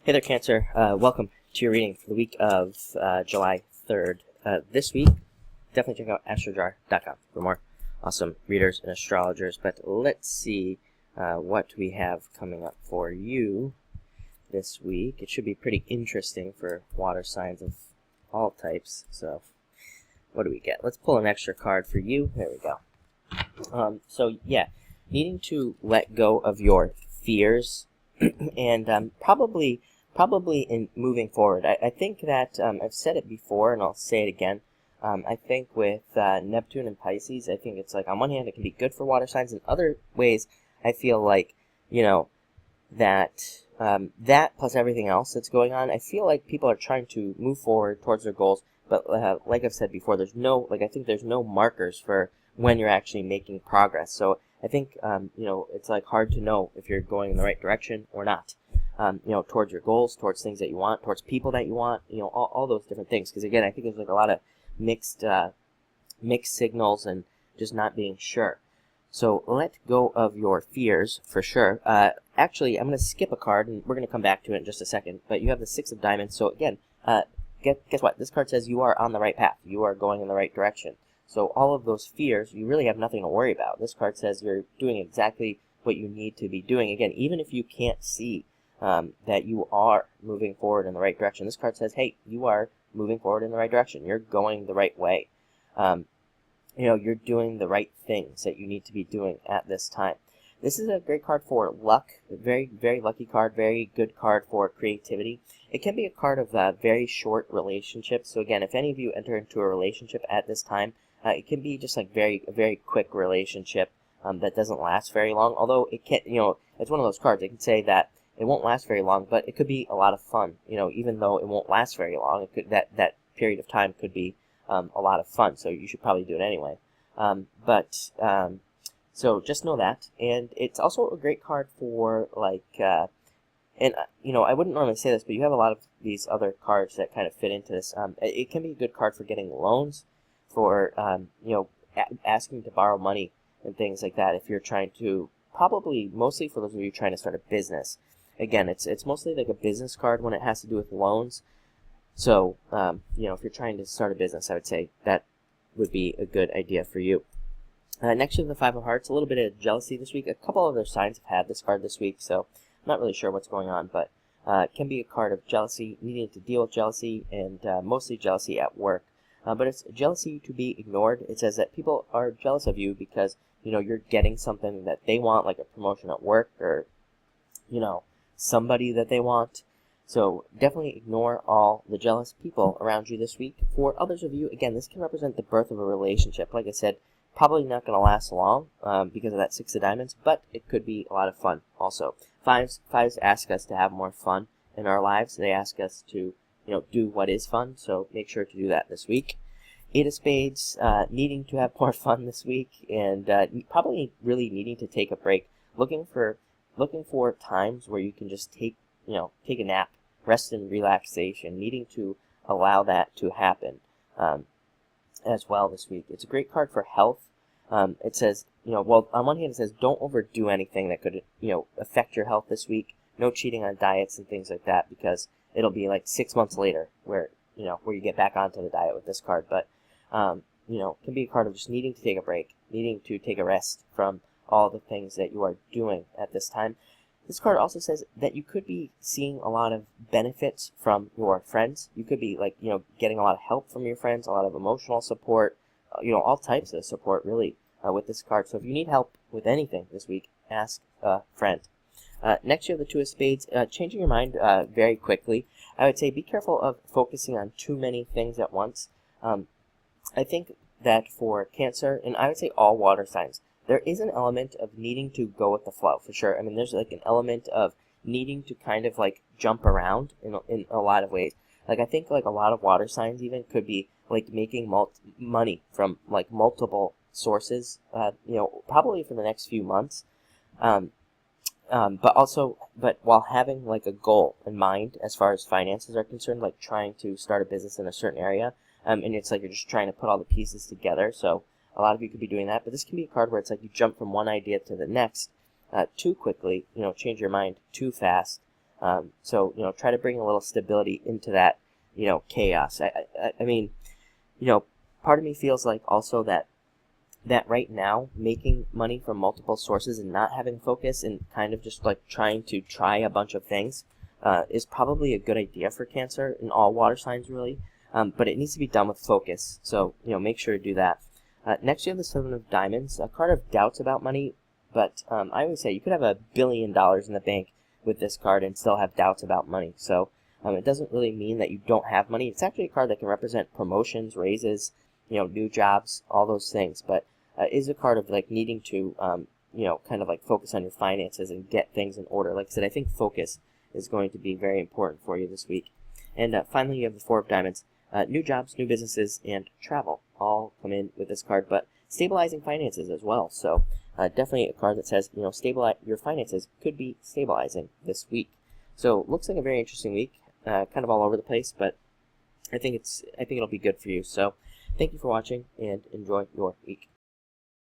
Hey there, Cancer. Welcome to your reading for the week of July 3rd. This week, definitely check out astrojar.com for more awesome readers and astrologers. But let's see what we have coming up for you this week. It should be pretty interesting for water signs of all types. So, what do we get? Let's pull an extra card for you. There we go. Needing to let go of your fears and probably in moving forward. I think that I've said it before and I'll say it again. I think with Neptune and Pisces, I think it's like on one hand it can be good for water signs. In other ways, I feel like, that that plus everything else that's going on, I feel like people are trying to move forward towards their goals. But like I've said before, I think there's no markers for when you're actually making progress. So I think, it's like hard to know if you're going in the right direction or not. Towards your goals, towards things that you want, towards people that you want, all those different things. Because again, I think there's like a lot of mixed signals and just not being sure. So let go of your fears for sure. Actually, I'm going to skip a card and we're going to come back to it in just a second. But you have the Six of Diamonds. So again, guess what? This card says you are on the right path. You are going in the right direction. So all of those fears, you really have nothing to worry about. This card says you're doing exactly what you need to be doing. Again, even if you can't see that you are moving forward in the right direction. This card says, hey, you are moving forward in the right direction. You're going the right way. You're doing the right things that you need to be doing at this time. This is a great card for luck. A very, very lucky card. Very good card for creativity. It can be a card of very short relationships. So again, if any of you enter into a relationship at this time, it can be just like a very quick relationship that doesn't last very long. Although it can, it's one of those cards. It can say that it won't last very long, but it could be a lot of fun. Even though it won't last very long, it could, that period of time could be a lot of fun. So you should probably do it anyway. So just know that. And it's also a great card for I wouldn't normally say this, but you have a lot of these other cards that kind of fit into this. It can be a good card for getting loans, for asking to borrow money and things like that. If you're trying to, probably mostly for those of you trying to start a business. Again, it's mostly like a business card when it has to do with loans. So, if you're trying to start a business, I would say that would be a good idea for you. Next, you have the Five of Hearts. A little bit of jealousy this week. A couple other signs have had this card this week, so I'm not really sure what's going on, but it can be a card of jealousy, needing to deal with jealousy, and mostly jealousy at work. But it's jealousy to be ignored. It says that people are jealous of you because, you're getting something that they want, like a promotion at work or, somebody that they want. So definitely ignore all the jealous people around you this week. For others of you, again, this can represent the birth of a relationship. Like I said, probably not going to last long because of that Six of Diamonds, but it could be a lot of fun also. Fives ask us to have more fun in our lives. They ask us to, do what is fun, so make sure to do that this week. Eight of Spades, needing to have more fun this week, and probably really needing to take a break. Looking for times where you can just take a nap, rest and relaxation, needing to allow that to happen as well this week. It's a great card for health. It says, on one hand it says don't overdo anything that could, affect your health this week. No cheating on diets and things like that, because it'll be like 6 months later where you get back onto the diet with this card. But, can be a card of just needing to take a break, needing to take a rest from all the things that you are doing at this time. This card also says that you could be seeing a lot of benefits from your friends. You could be getting a lot of help from your friends, a lot of emotional support, all types of support really with this card. So if you need help with anything this week, ask a friend. Next, you have the Two of Spades. Changing your mind very quickly. I would say be careful of focusing on too many things at once. I think that for Cancer, and I would say all water signs, there is an element of needing to go with the flow, for sure. I mean, there's like an element of needing to kind of like jump around in a lot of ways. Like, I think like a lot of water signs even could be like making money from like multiple sources, probably for the next few months. But while having like a goal in mind as far as finances are concerned, like trying to start a business in a certain area, and it's like you're just trying to put all the pieces together. So a lot of you could be doing that, but this can be a card where it's like you jump from one idea to the next too quickly, change your mind too fast, So, try to bring a little stability into that, chaos. I mean, part of me feels like also that right now, making money from multiple sources and not having focus and kind of just like trying to try a bunch of things is probably a good idea for Cancer and all water signs, really. But it needs to be done with focus. So, make sure to do that. Next, you have the Seven of Diamonds, a card of doubts about money. But I always say you could have $1 billion in the bank with this card and still have doubts about money. So it doesn't really mean that you don't have money. It's actually a card that can represent promotions, raises, new jobs, all those things. But is a card of like needing to, kind of like focus on your finances and get things in order. Like I said, I think focus is going to be very important for you this week. And finally, you have the Four of Diamonds. New jobs, new businesses, and travel all come in with this card, but stabilizing finances as well. So definitely a card that says, stabilize your finances could be stabilizing this week. So looks like a very interesting week, kind of all over the place, but I think it'll be good for you. So thank you for watching and enjoy your week.